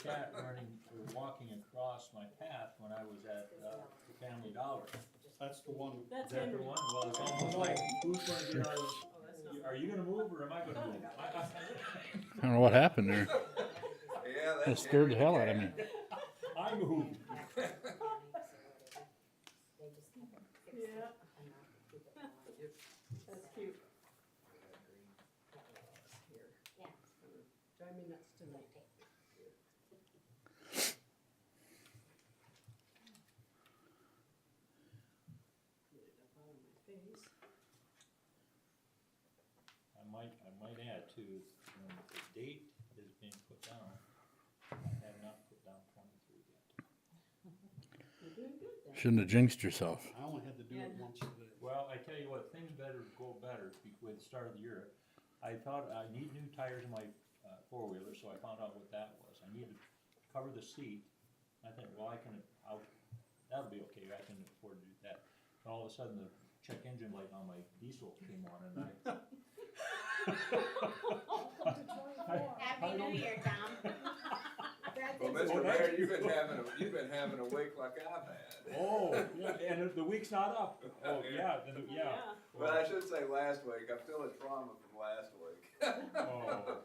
cat running, or walking across my path when I was at, the Family Dollar. That's the one. That's Is that the Henry. one? Well, it's almost like, who's gonna get out of, Oh, that's not. are you gonna move or am I gonna move? I don't know what happened there. Yeah, That that's scared the Henry hell out of me. I moved. Yeah. That's cute. Drive me nuts tonight. Get it up out of my face. I might add too, when the date is being put down, I have not put down 23 yet. You're doing good then. Shouldn't have jinxed yourself. I only had to do it Yeah. once a day. Well, I tell you what, things better go better with the start of the year. I thought I need new tires in my four-wheeler, so I found out what that was. I need to cover the seat. I think, well, that'll be okay, I can afford to do that. And all of a sudden, the check engine light on my diesel came on, and I. Happy New Year, Tom. Well, Mr. Mayor, you've been having a week like I've had. Oh, yeah, and the week's not up. Oh, yeah, yeah. Well, I should say last week, I'm still in trauma from last week. Oh.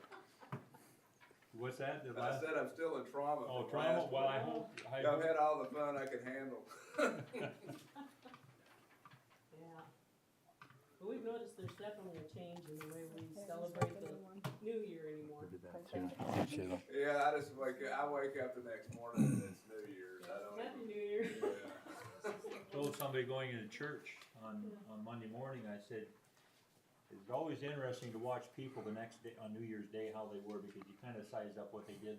What's that? The I last? said I'm still in trauma Oh, from trauma, last well, I week. hope, I've had all the fun I could handle. Yeah. But we've noticed there's definitely a change in the way we celebrate the new year anymore. Yeah, I wake up the next morning and it's New Year's. I don't Happy even. New Year. Yeah. told somebody going into church on Monday morning, I said, it's always interesting to watch people the next day, on New Year's Day, how they were, because you kind of size up what they did,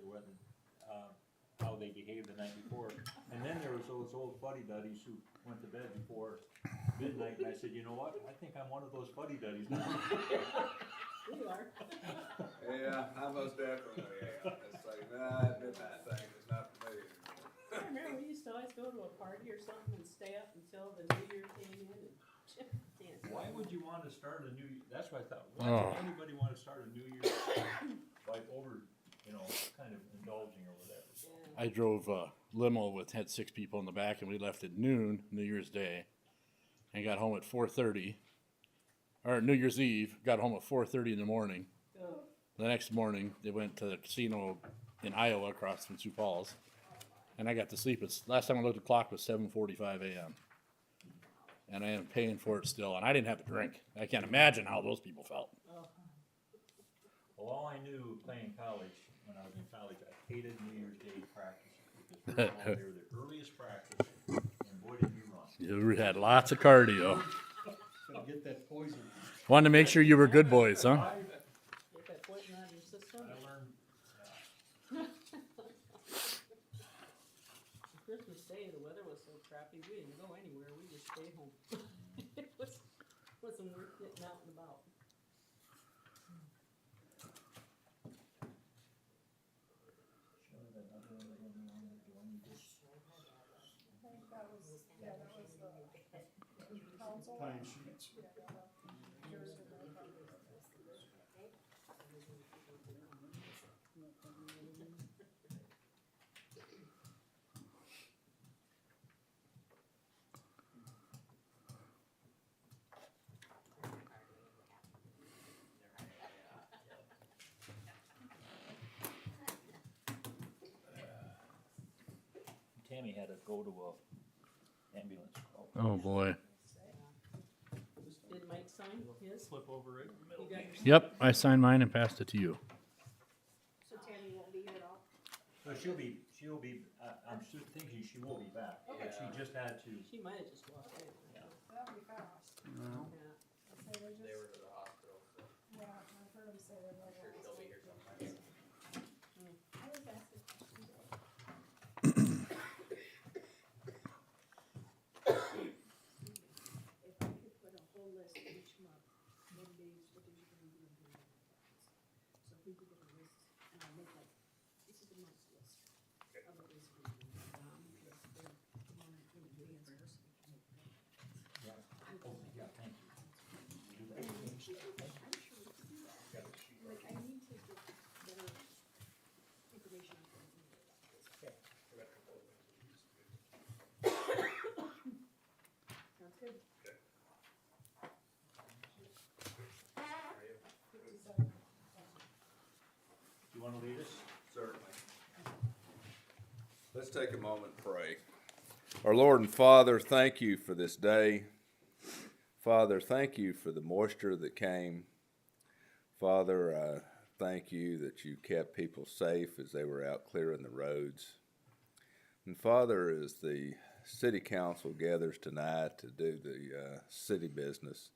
how they behaved the night before. And then there was those old fuddy-duddies who went to bed before midnight, and I said, you know what, I think I'm one of those fuddy-duddies now. We are. Yeah, I most definitely am. It's like, nah, midnight thing is not for me anymore. I remember we used to always go to a party or something and stay up until the new year came in and dance. Why would you want to start a new, that's what I thought, why Oh. would anybody want to start a New Year, like over, kind of indulging or whatever? Yeah. I drove a limo had 6 people in the back, and we left at noon New Year's Day, and got home at 4:30, or New Year's Eve. Got home at 4:30 in the morning. Oh, The next morning, they went to the casino in Iowa across from Sioux Falls, and I got to sleep. Last time I looked at the clock was 7:45 a.m. And I am paying for it still, and I didn't have to drink. I can't imagine how those people felt. oh. Well, all I knew playing college, when I was in college, I hated New Year's Day practices, because first of all, they were the earliest practice, and boy, did you run. You had lots of cardio. Gotta get that poison. Wanted to make sure you were good boys, huh? Get that poison out of your system. I learned, Christmas Day, the weather was so crappy, we didn't go anywhere, we just stayed home. It wasn't worth getting out and about. show that other one, do I need this? Time sheets. Tammy had to go to a ambulance call. Oh, boy. Did Mike sign his? Flip over right in the middle. You got your- Yep, I signed mine and passed it to you. So Tammy won't be here at all? So she'll be, I'm thinking she will be back, but she just had to. She might have just walked in. That'll be fast. Yeah. Say they're They were just, to the hospital, so yeah, I've heard them say they're like. I'm sure she'll be here sometime. I was asking. If I could put a whole list each month, what days, what days you're gonna do and do that. So if we could get a list, and I'll make like, this is the month's list of the days we're doing. Because they're, the one in advance, so we can make that. Oh, yeah, thank you. You do that. I'm sure we can do that. Like, I need to get better information on things. Let's take a moment and pray. Our Lord and Father, thank you for this day. Father, thank you for the moisture that came. Father, thank you that you kept people safe as they were out clearing the roads. And Father, as the city council gathers tonight to do the city business,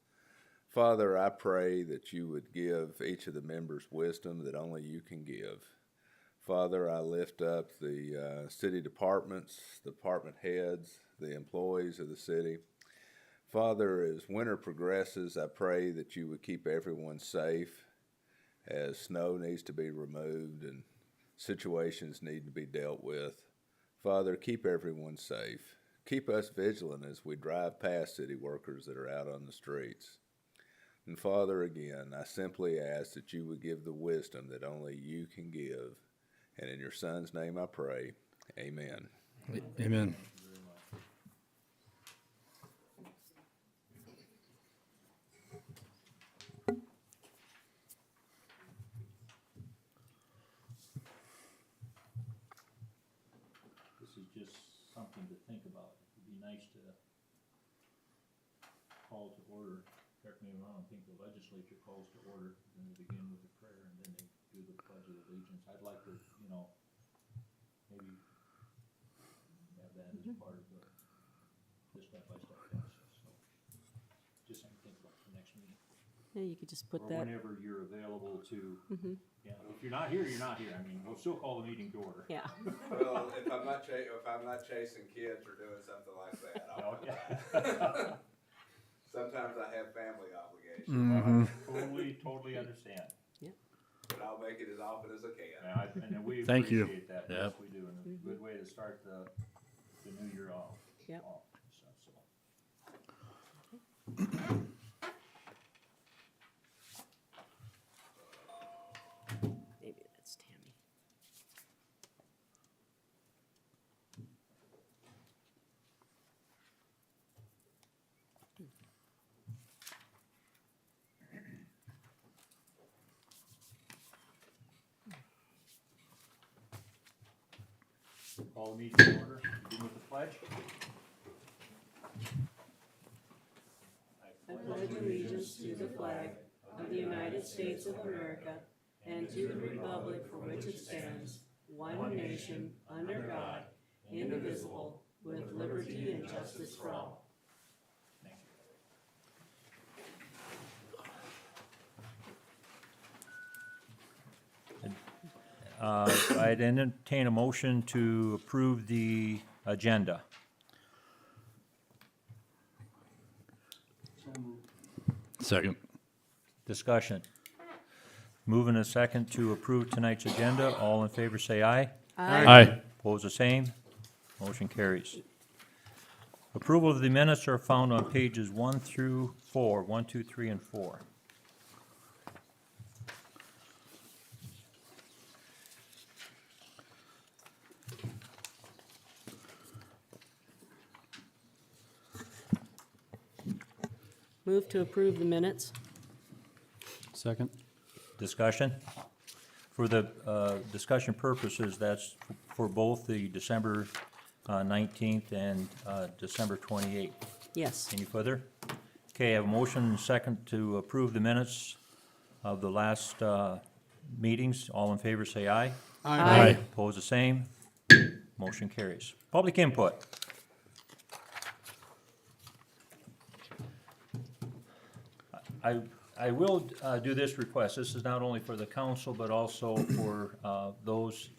Father, I pray that you would give each of the members wisdom that only you can give. Father, I lift up the city departments, department heads, the employees of the city. Father, as winter progresses, I pray that you would keep everyone safe as snow needs to be removed and situations need to be dealt with. Father, keep everyone safe. Keep us vigilant as we drive past city workers that are out on the streets. And Father, again, I simply ask that you would give the wisdom that only you can give. And in your Son's name I pray, amen. Amen. This is just something to think about. It'd be nice to call to order, correct me if I'm wrong, I think the legislature calls to order, then they begin with a prayer, and then they do the pledge of allegiance. I'd like to, maybe have that as part of the step-by-step process, so. Just something to think about for next meeting. Yeah, you could just put Or that, whenever you're available to, Mhm. yeah, if you're not here, you're not here. I mean, we'll still call the meeting to order. yeah. Well, if I'm not chasing kids or doing something like that, Okay. sometimes I have family obligations, Totally understand. but I'll make it as often as I can. And we Thank you. appreciate that. Yep. Yes, we do. And a good way to start the new year off. Yep. off and stuff, so. Maybe that's Tammy. Call the meeting to order. Begin with the pledge. I pledge allegiance to the flag of the United States of America and to the republic for which it stands, one nation, under God, indivisible, with liberty and justice for all. Thank you. I'd entertain a motion to approve the agenda. Second. Discussion. Moving a second to approve tonight's agenda. All in favor say aye. Aye. Opposed, the same. Motion carries. Approval of the minutes are found on pages 1 through 4, 1, 2, 3, and 4. Move to approve the minutes. Second. Discussion? For the discussion purposes, that's for both the December 19th and December 28th. Yes. Any further? Okay, I have a motion and a second to approve the minutes of the last meetings. All in favor say aye. Aye. Opposed, the same. Motion carries. Public input. I will do this request. This is not only for the council, but also for those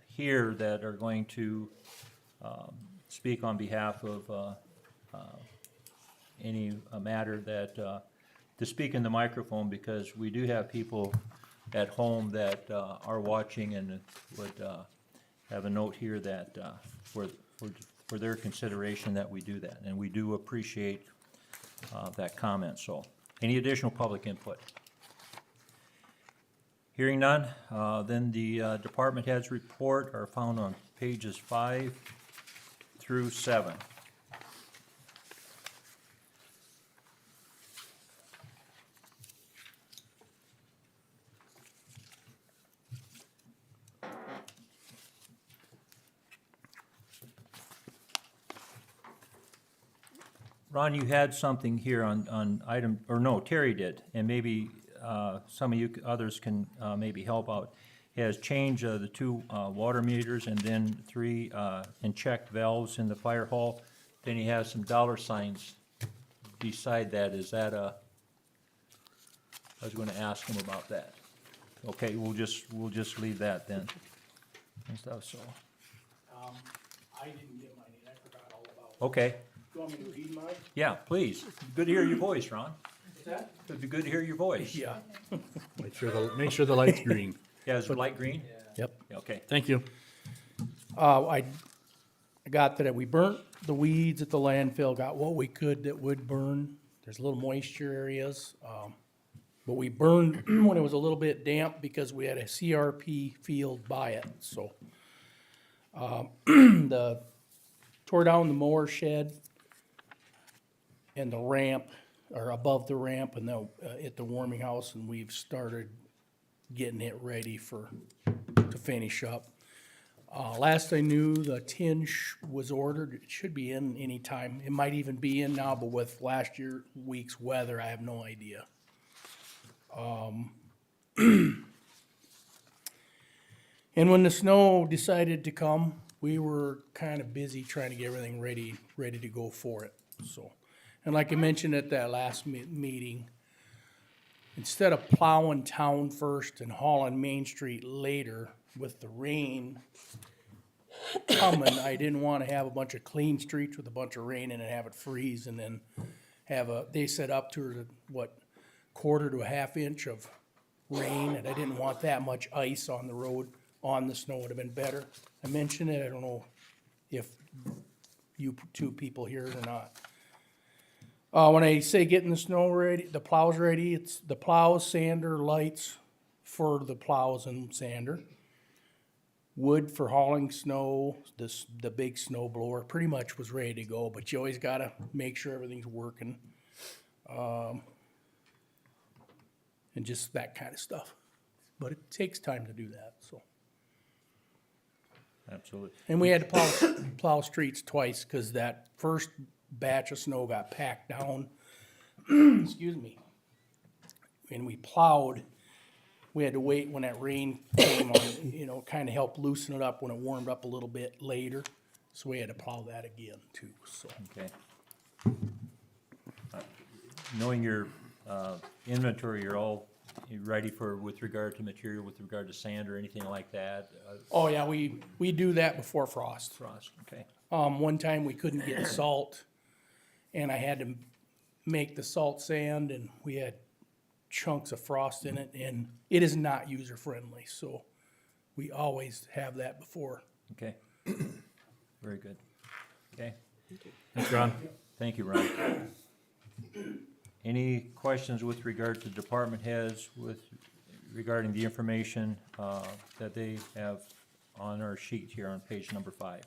here that are going to speak on behalf of any matter that, to speak in the microphone, because we do have people at home that are watching and would have a note here that for their consideration that we do that. And we do appreciate that comment, so. Any additional public input? Hearing none, then the department heads report are found on pages 5 through 7. Ron, you had something here on item, or no, Terry did, and maybe, some of you others can, maybe help out. He has changed, the two, water meters and then three, inject valves in the fire hall. Then he has some dollar signs beside that. Is that a, I was gonna ask him about that. Okay, we'll just leave that then. And stuff, so, I didn't get mine in, I forgot all about it. okay, You want me to read mine? yeah, please. Good to hear your voice, Ron. What's that? It'd be good to hear your voice. Yeah. Make sure the light's green. Yeah, is it light green? Yep. Yeah, okay. Thank you. I got that we burnt the weeds at the landfill, got what we could that would burn. There's little moisture areas. But we burned when it was a little bit damp because we had a CRP field by it, so. Tore down the mower shed and the ramp, or above the ramp and at the warming house, and we've started getting it ready to finish up. Last I knew, the tin was ordered. It should be in anytime. It might even be in now, but with last week's weather, I have no idea. And when the snow decided to come, we were kind of busy trying to get everything ready to go for it, so. And like I mentioned at that last meeting, instead of plowing town first and hauling Main Street later with the rain coming, I didn't wanna have a bunch of clean streets with a bunch of rain in it, have it freeze, and then they said up to, quarter to a half inch of rain, and I didn't want that much ice on the road. On the snow would have been better. I mentioned it, I don't know if you two people hear it or not. When I say getting the snow ready, the plows ready, it's the plows, sander, lights for the plows and sander. Wood for hauling snow, the big snow blower pretty much was ready to go, but you always gotta make sure everything's working. And just that kind of stuff. But it takes time to do that, so. Absolutely. And we had to plow streets twice, cause that first batch of snow got packed down. Excuse me. And we plowed, we had to wait when that rain came on, kinda help loosen it up when it warmed up a little bit later. So we had to plow that again too, so. Okay. Knowing your, inventory, you ready with regard to material, with regard to sand or anything like that? Oh yeah, we do that before frost. Frost, okay. One time we couldn't get salt, and I had to make the salt sand, and we had chunks of frost in it, and it is not user-friendly, so we always have that before. Okay. Very good. Okay. Thanks, Ron. Thank you, Ron. Any questions with regard to department heads regarding the information that they have on our sheet here on page number 5?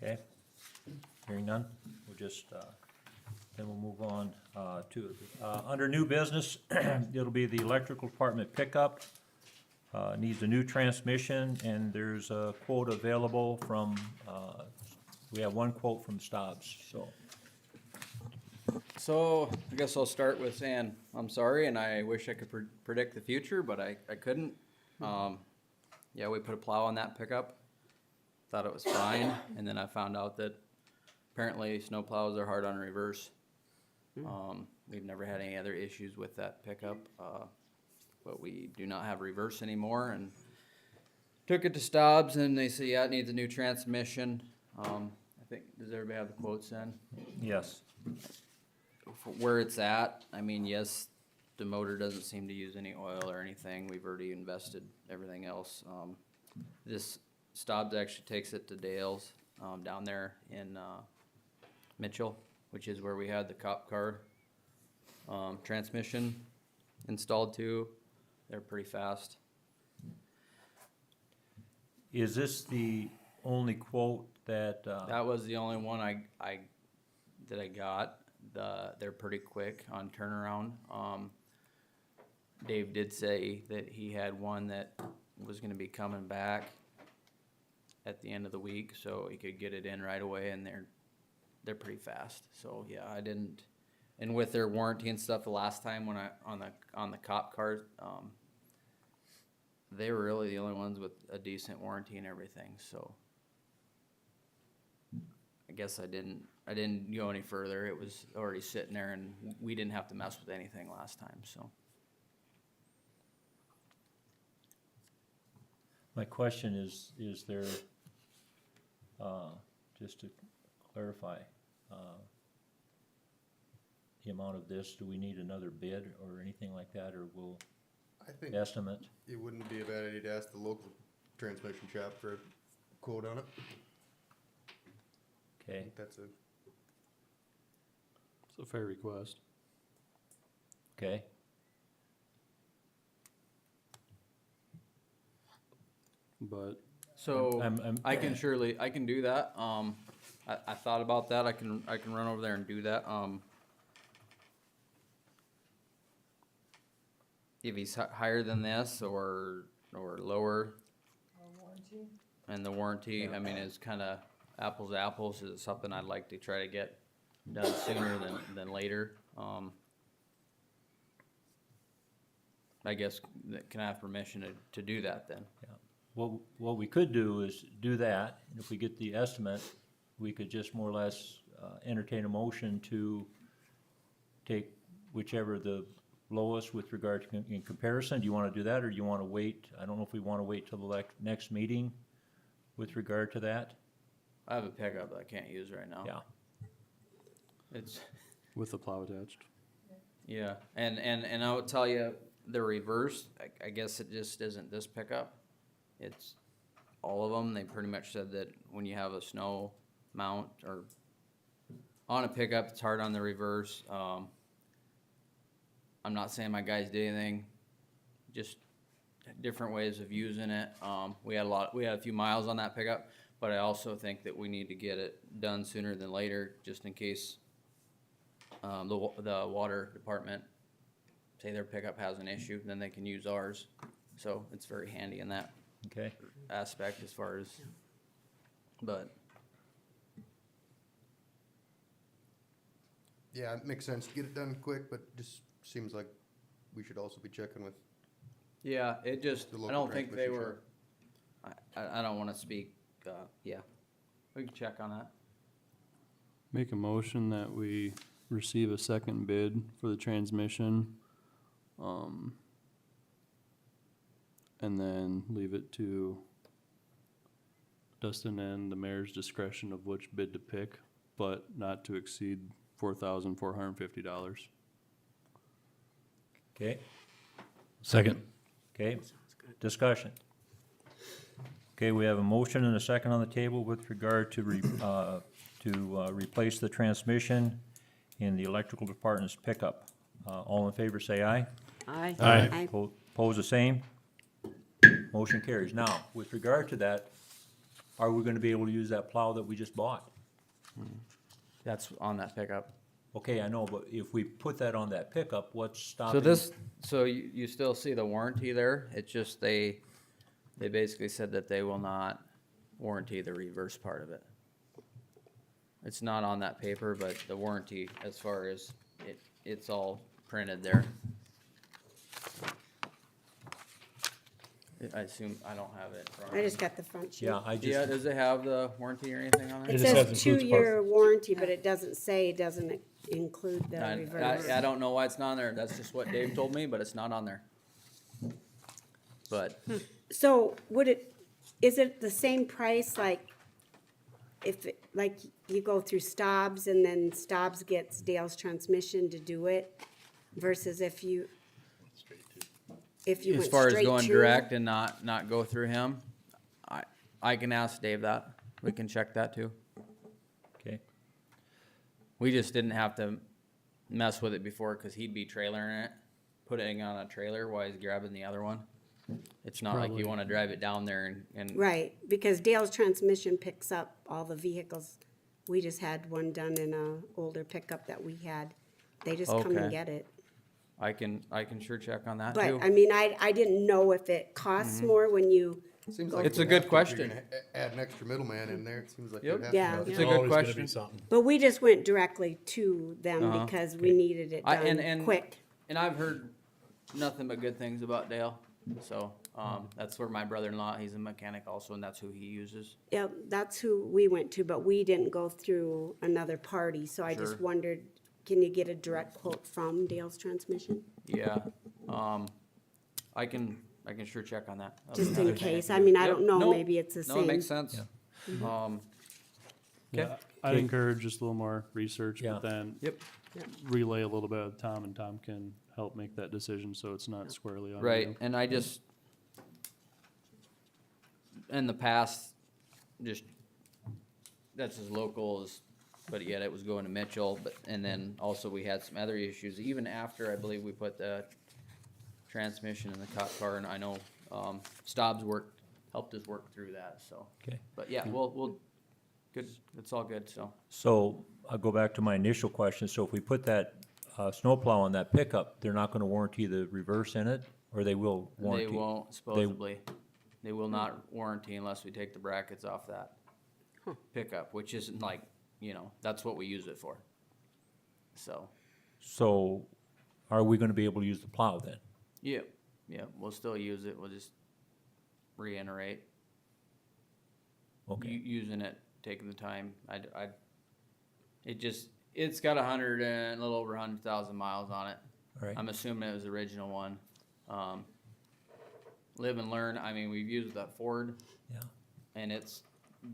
Okay, hearing none, we'll just, then we'll move on to, under new business, it'll be the electrical department pickup. Needs a new transmission, and there's a quote available from, we have one quote from Stobbs, so. So, I guess I'll start with saying, I'm sorry, and I wish I could predict the future, but I couldn't. Yeah, we put a plow on that pickup, thought it was fine, and then I found out that apparently snow plows are hard on reverse. We've never had any other issues with that pickup, but we do not have reverse anymore, and took it to Stobbs, and they said, yeah, it needs a new transmission. I think, does everybody have the quotes then? Yes. For where it's at, I mean, yes, the motor doesn't seem to use any oil or anything. We've already invested everything else. This Stobbs actually takes it to Dale's, down there in, Mitchell, which is where we had the cop car, transmission installed too. They're pretty fast. Is this the only quote that, That was the only one I got. They're pretty quick on turnaround. Dave did say that he had one that was gonna be coming back, at the end of the week, so he could get it in right away, and they're pretty fast. So yeah, I didn't. And with their warranty and stuff, the last time when I on the cop cars, they were really the only ones with a decent warranty and everything. So I guess I didn't go any further. It was already sitting there, and we didn't have to mess with anything last time. So My question is there, just to clarify, the amount of this, do we need another bid or anything like that, or will I think estimate? it wouldn't be a bad idea to ask the local transmission shop for a quote on it. I Okay, think that's a, It's a fair request. okay, But so I'm- I can do that. I thought about that. I can run over there and do that. If he's higher than this or lower. And the warranty, I mean, is kind of apples to apples. Is something I'd like to try to get done sooner than later. I guess, can I have permission to do that then? what we could do is do that, and if we get the estimate, we could just more or less entertain a motion to take whichever the lowest with regard to in comparison. Do you wanna do that, or do you wanna wait? I don't know if we wanna wait till the next meeting with regard to that. I have a pickup that I can't use right now. Yeah, It's, with the plow attached. yeah, and I would tell you, the reverse, I guess it just isn't this pickup. It's all of them. They pretty much said that when you have a snow mount or on a pickup, it's hard on the reverse. I'm not saying my guys did anything, just different ways of using it. We had a few miles on that pickup, but I also think that we need to get it done sooner than later, just in case the water department, say their pickup has an issue, then they can use ours. So it's very handy in that okay, aspect as far as, but yeah, it makes sense to get it done quick, but just seems like we should also be checking with, yeah, it just, The I local don't think they transmission were, I don't wanna speak, yeah. We can check on that. Make a motion that we receive a second bid for the transmission. And then leave it to Dustin and the mayor's discretion of which bid to pick, but not to exceed $4,450. okay, Second. okay, discussion. Okay, we have a motion and a second on the table with regard to replace the transmission in the electrical department's pickup. All in favor, say aye. Aye. Aye. Pose the same. Motion carries. Now, with regard to that, are we gonna be able to use that plow that we just bought? That's on that pickup. Okay, I know, but if we put that on that pickup, what's So stopping? so you still see the warranty there, it's just they basically said that they will not warranty the reverse part of it. It's not on that paper, but the warranty, as far as it's all printed there. I assume, I don't have it. I just got the front sheet. Yeah, I Yeah, just, does it have the warranty or anything on It it? says 2-year warranty, but it doesn't say, it doesn't include the I reverse. don't know why it's not on there, that's just what Dave told me, but it's not on there. But, So is it the same price, like, like you go through Stobbs and then Stobbs gets Dale's transmission to do it versus if you as went far as straight going to- direct and not go through him, I can ask Dave that. We can check that too. okay, We just didn't have to mess with it before because he'd be trailering it, putting it on a trailer while he's grabbing the other one. It's not like Probably. you want to drive it down there and Right, because Dale's transmission picks up all the vehicles. We just had one done in a older pickup that we had. They just come Okay. and get it. I can sure check on that But, too. I mean, I didn't know if it costs more when you Seems like It's we a good have to if you're question. gonna Add an extra middleman in there, it seems like Yep. we'd have to. Yeah. It's a good question. But we just went directly to them Uh-huh. because we needed it done And quick. And I've heard nothing but good things about Dale. So, that's where my brother-in-law, he's a mechanic also, and that's who he uses. Yep, that's who we went to, but we didn't go through another party, so I just Sure. wondered, can you get a direct quote from Dale's Transmission? Yeah, I can sure check on that. That'd be Just in another thing case, can I do. mean, I Yep. don't know, No, maybe it's the same. No, it makes sense. Yeah, I'd encourage just a little more research, Yeah. but then Yep. relay a little bit with Tom, and Tom can help make that decision, so it's not squarely on you. Right, and I just, in the past, just, that's as local as, but yet it was going to Mitchell, but, and then also we had some other issues, even after, I believe we put the transmission in the cop car, and I know, Stobbs helped us work through that, so. Okay. But yeah, we'll, good, it's all good, so. So I'll go back to my initial question. So if we put that snowplow on that pickup, they're not gonna warranty the reverse in it, or they will warranty? They won't supposedly. They will not warranty unless we take the brackets off that pickup, which isn't like, that's what we use it for. So, So are we gonna be able to use the plow then? yeah, we'll still use it. We'll just reiterate. Okay, Using it, taking the time. It's got a little over 100,000 miles on it. all right. I'm assuming it was the original one. Live and learn. I mean, we've used that Ford. Yeah. And it's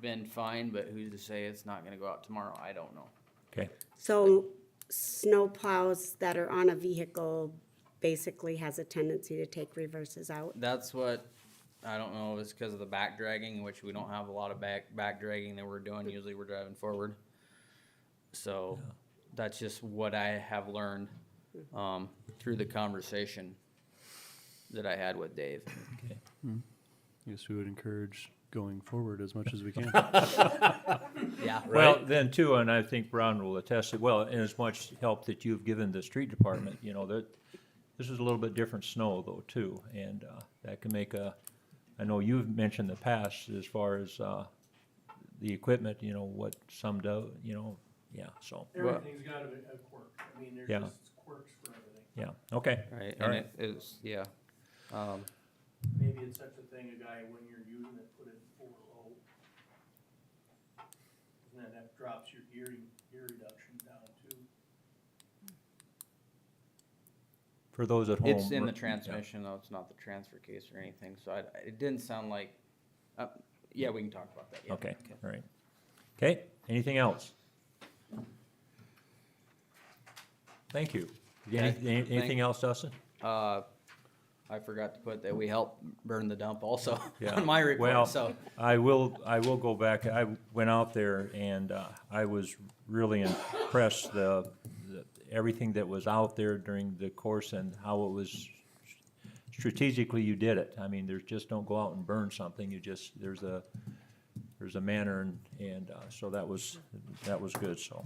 been fine, but who's to say it's not gonna go out tomorrow? I don't know. Okay, So snow plows that are on a vehicle basically has a tendency to take reverses out. That's what, I don't know, if it's because of the back dragging, which we don't have a lot of back dragging that we're doing. Usually we're driving forward. So that's just what I have learned, through the conversation that I had with Dave. okay. I guess we would encourage going forward as much as we can. Yeah. Well, then too, and I think Ron will attest it, well, and as much help that you've given the street department, that this is a little bit different snow though too, and that can make I know you've mentioned in the past as far as the equipment, what some do, yeah, so, Everything's got a quirk, I mean, Yeah. there's just quirks for everything. yeah, okay. Right, All and right. it is, yeah. Maybe it's such a thing, a guy, when you're using it, put it full low. And then that drops your ear reduction down too. For those at home. It's in the yeah. transmission though, it's not the transfer case or anything, so it didn't sound like, yeah, we can talk about that, yeah. Okay, all right. Okay, anything else? Thank you. Okay, Anything else, Dustin? I forgot to put that we helped burn the dump also Yeah. on my Well, report, so. I will go back, I went out there and, I was really impressed, everything that was out there during the course and how it was strategically you did it. I mean, there's just don't go out and burn something, there's a manner and, so that was good, so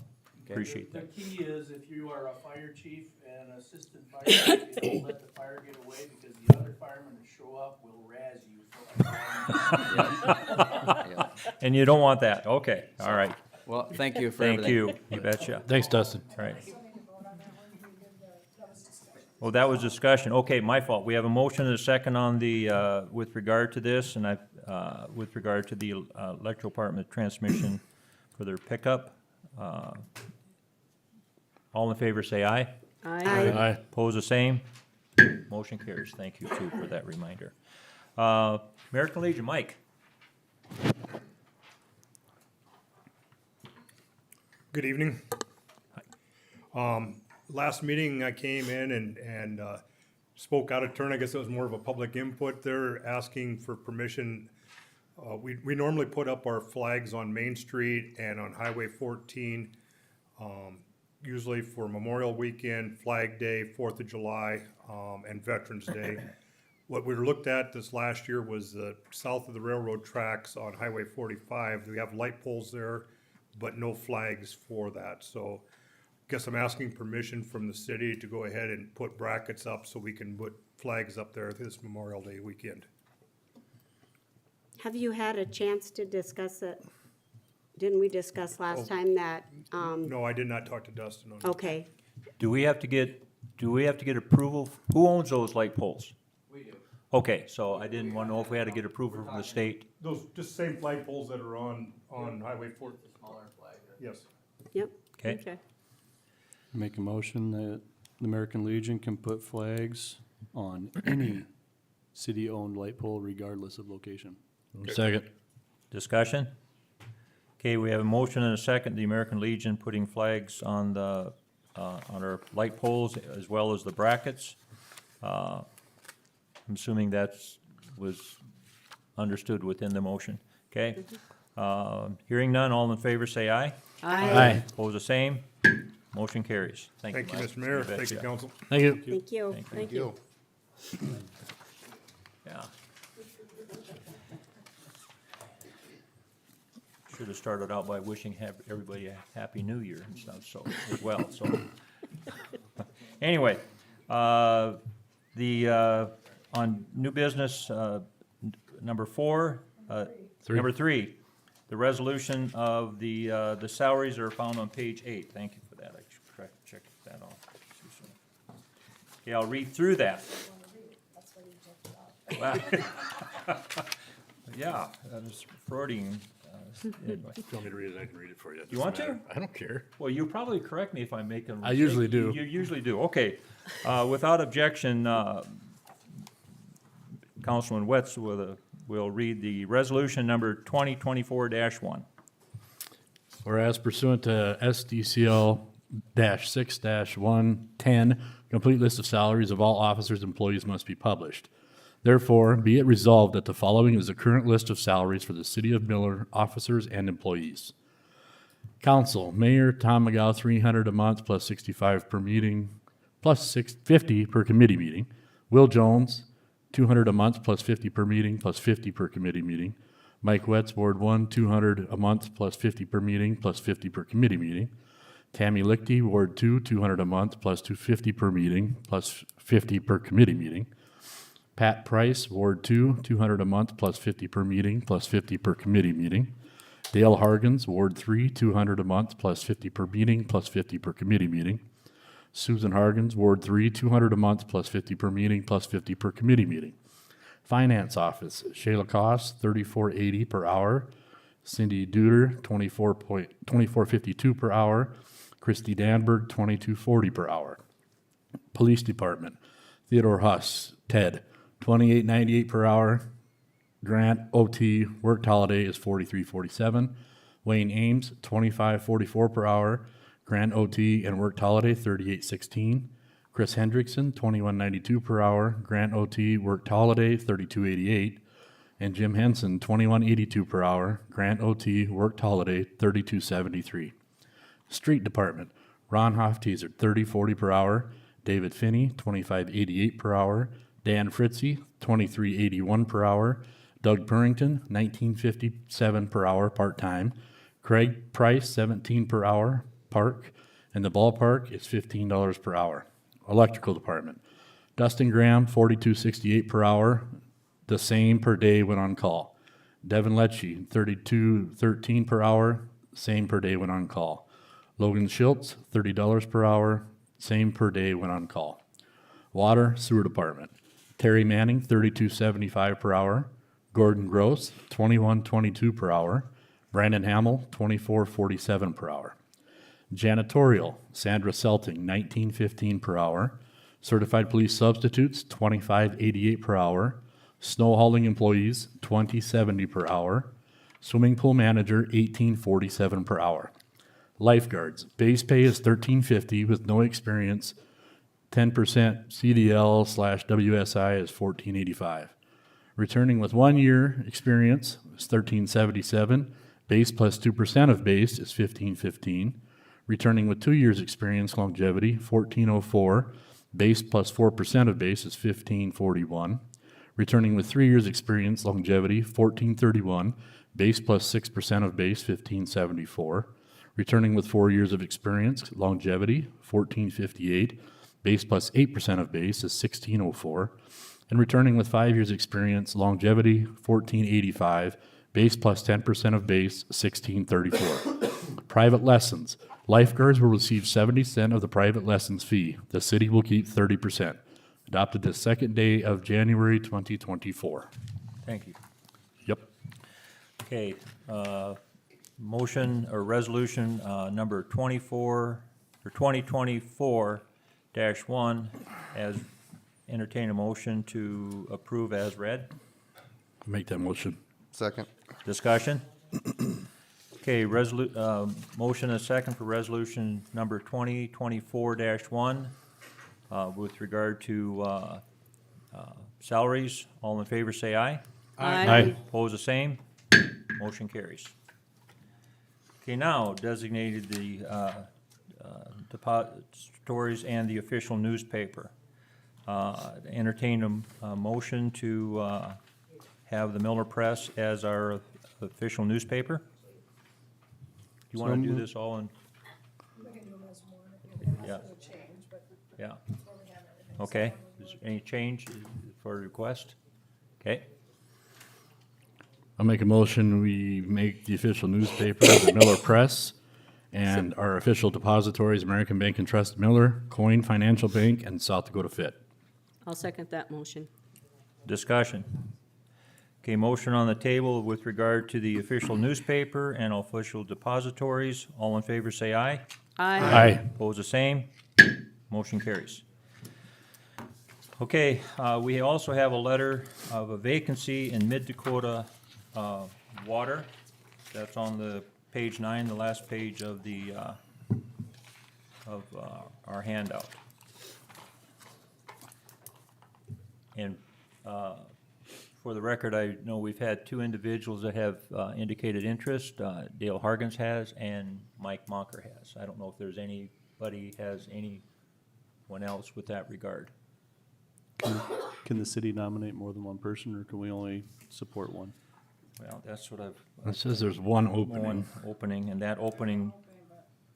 appreciate that. The key is if you are a fire chief and assistant fire chief, you don't let the fire get away because the other firemen that show up will razz you for Yeah. And you don't want that, okay, all right, Well, thank you for thank everything. you betcha. Thanks, Dustin. All right. Well, that was discussion. Okay, my fault. We have a motion and a second on the, with regard to this, and with regard to the electrical department transmission for their pickup. All in favor, say aye. Aye. Pose the same. Motion carries. Thank you, too, for that reminder. American Legion, Mike. Good evening. Last meeting I came in and spoke out of turn. I guess it was more of a public input there, asking for permission. We normally put up our flags on Main Street and on Highway 14, usually for Memorial Weekend, Flag Day, 4th of July, and Veterans Day. What we looked at this last year was the south of the railroad tracks on Highway 45. We have light poles there, but no flags for that. So guess I'm asking permission from the city to go ahead and put brackets up so we can put flags up there this Memorial Day weekend. Have you had a chance to discuss it? Didn't we discuss last time that, No, I did not talk to Dustin on it. okay, Do we have to get approval? Who owns those light poles? We do. Okay, so I didn't want to know if we had to get approval from the state. Those, just same flag poles that are on Highway 4, Smaller flag. yes. yep. Okay. Make a motion that the American Legion can put flags on any city-owned light pole regardless of location. Second. Discussion? Okay, we have a motion and a second, the American Legion putting flags on the, on our light poles as well as the brackets. I'm assuming that's, was understood within the motion, okay? Hearing none, all in favor say aye. Aye. Opposed, the same. Motion carries. Thank you, Thank you, Mike. Mr. Mayor. bet, Thank you, yeah. council. Thank you. Thank you. Thank you. Yeah. Should have started out by wishing everybody a happy new year and stuff, so, as well, so. Anyway, on new business, number 4, number 3, the resolution of the salaries are found on page 8. Thank you for that. I should check that off. Okay, I'll read through that. Wow. Yeah, that was Freudian. Anyway. If you want me to read it, I can read it for you. It You doesn't want to? matter. I don't care. Well, you probably correct me if I make a mistake. I usually do. You usually do, okay. Without objection, Councilman Wetz will read the resolution number 2024-1. Whereas pursuant to SDCL -6-110, complete list of salaries of all officers and employees must be published. Therefore, be it resolved that the following is the current list of salaries for the City of Miller officers and employees. Council, Mayor Tom McGow, $300 a month plus 65 per meeting, plus 50 per committee meeting. Will Jones, $200 a month plus 50 per meeting, plus 50 per committee meeting. Mike Wetz, Ward 1, $200 a month plus 50 per meeting, plus 50 per committee meeting. Tammy Lichty, Ward 2, $200 a month plus $250 per meeting, plus 50 per committee meeting. Pat Price, Ward 2, $200 a month plus 50 per meeting, plus 50 per committee meeting. Dale Hargens, Ward 3, $200 a month plus 50 per meeting, plus 50 per committee meeting. Susan Hargens, Ward 3, $200 a month plus 50 per meeting, plus 50 per committee meeting. Finance Office, Shayla Koss, $34.80 per hour. Cindy Duder, $24.52 per hour. Christy Danberg, $22.40 per hour. Police Department, Theodore Huss, Ted, $28.98 per hour. Grant OT worked holiday is $43.47. Wayne Ames, $25.44 per hour. Grant OT and worked holiday $38.16. Chris Hendrickson, $21.92 per hour. Grant OT worked holiday $32.88. And Jim Henson, $21.82 per hour. Grant OT worked holiday $32.73. Street Department, Ron Hofteaser, $30.40 per hour. David Finney, $25.88 per hour. Dan Fritzie, $23.81 per hour. Doug Purrington, $19.57 per hour, part-time. Craig Price, $17 per hour, park. And the ballpark is $15 per hour. Electrical Department, Dustin Graham, $42.68 per hour, the same per day when on call. Devin Lecce, $32.13 per hour, same per day when on call. Logan Schultz, $30 per hour, same per day when on call. Water Sewer Department, Terry Manning, $32.75 per hour. Gordon Gross, $21.22 per hour. Brandon Hamill, $24.47 per hour. Janitorial, Sandra Selting, $19.15 per hour. Certified police substitutes, $25.88 per hour. Snow hauling employees, $20.70 per hour. Swimming pool manager, $18.47 per hour. Lifeguards, base pay is $13.50 with no experience. 10% CDL/WSI is $14.85. Returning with 1 year experience is $13.77. Base plus 2% of base is $15.15. Returning with 2 years experience longevity, $14.04. Base plus 4% of base is $15.41. Returning with 3 years experience longevity, $14.31. Base plus 6% of base, $15.74. Returning with 4 years of experience longevity, $14.58. Base plus 8% of base is $16.04. and returning with 5 years' experience, longevity 1485, base plus 10% of base 1634. Private lessons. Lifeguards will receive 70% of the private lessons fee. The city will keep 30%. Adopted the second day of January 2024. Thank you. Yep. Okay, motion or resolution, number 2024-1, as entertain a motion to approve as read. Make that motion. Second. Discussion? Okay, motion and second for resolution number 2024-1, with regard to, salaries. All in favor, say aye. Aye. Opposed, the same. Motion carries. Okay, now designated the depositories and the official newspaper. Entertain a motion to have the Miller Press as our official newspaper. You want to do this all in? Yeah. Yeah. Okay. Is there any change for a request? Okay. I'll make a motion, we make the official newspaper the Miller Press, and our official depositories, American Bank and Trust Miller, Coin Financial Bank, and South Dakota Fit. I'll second that motion. Discussion. Okay, motion on the table with regard to the official newspaper and official depositories. All in favor, say aye. Aye. Opposed, the same. Motion carries. Okay, we also have a letter of a vacancy in Mid-Dakota Water. That's on the page 9, the last page of the our handout. And for the record, I know we've had two individuals that have indicated interest. Dale Hargens has and Mike Monker has. I don't know if there's anybody has anyone else with that regard. Can the city nominate more than one person, or can we only support one? Well, that's what I've. It says there's one opening, One opening, and that opening,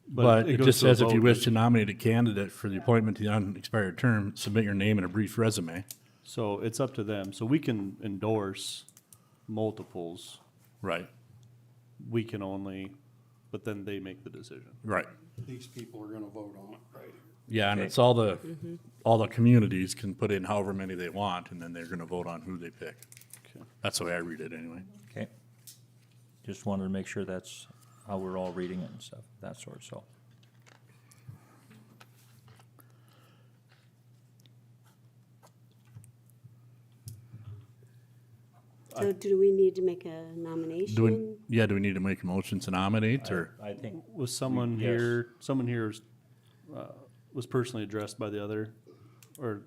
but it goes just to a says if you vote. wish to nominate a candidate for the appointment to the unexpired term, submit your name and a brief resume. So it's up to them. So we can endorse multiples. Right. We can only, but then they make the decision. Right. These people are gonna vote on it, right? Yeah, and Okay. it's all the communities can put in however many they want, and then they're gonna vote on who they pick. Okay. That's the way I read it anyway. okay. Just wanted to make sure that's how we're all reading it and stuff, that sort, so. So do we need to make a Do we, nomination? do we need to make a motion to nominate, or? I think, Was someone Yes. here, was personally addressed by the other, or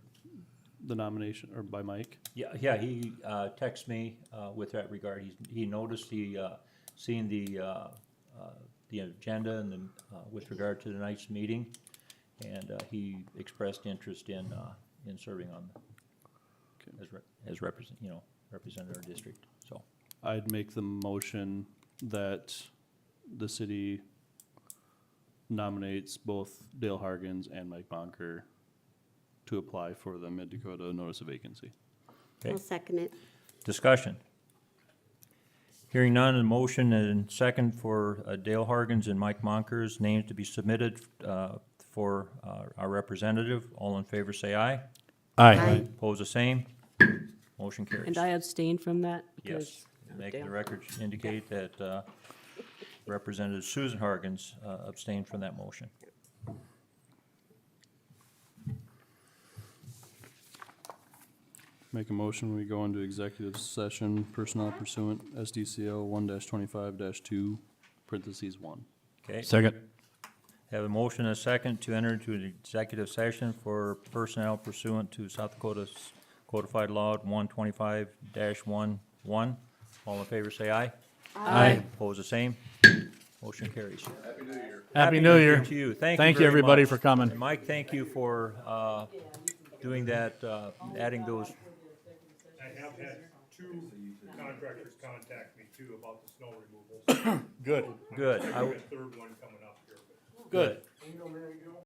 the nomination, or by Mike? yeah, he texted me with that regard. He noticed, seen the agenda and then with regard to tonight's meeting, and he expressed interest in serving on, as represented our district, so. I'd make the motion that the city nominates both Dale Hargens and Mike Bonker to apply for the Mid-Dakota notice of vacancy. Okay. I'll second it. Discussion. Hearing none, a motion and second for Dale Hargens and Mike Monker's names to be submitted for our representative. All in favor, say aye. Aye. Opposed, the same. Motion carries. And I abstain from that Yes, because. make Dale. the record indicate that Representative Susan Hargens abstained from that motion. Make a motion, we go into executive session, personnel pursuant SDCL 1-25-2, parentheses 1. Okay, Second. have a motion and a second to enter into an executive session for personnel pursuant to South Dakota's codified law 125-11. All in favor, say aye. Aye. Opposed, the same. Motion carries. Happy New Year. To you. Thank you Thank you, very everybody, much. for coming. And Mike, thank you for doing that, adding those. I have had two contractors contact me too about the snow removal. Good. Good. I have a third one coming up here. Good.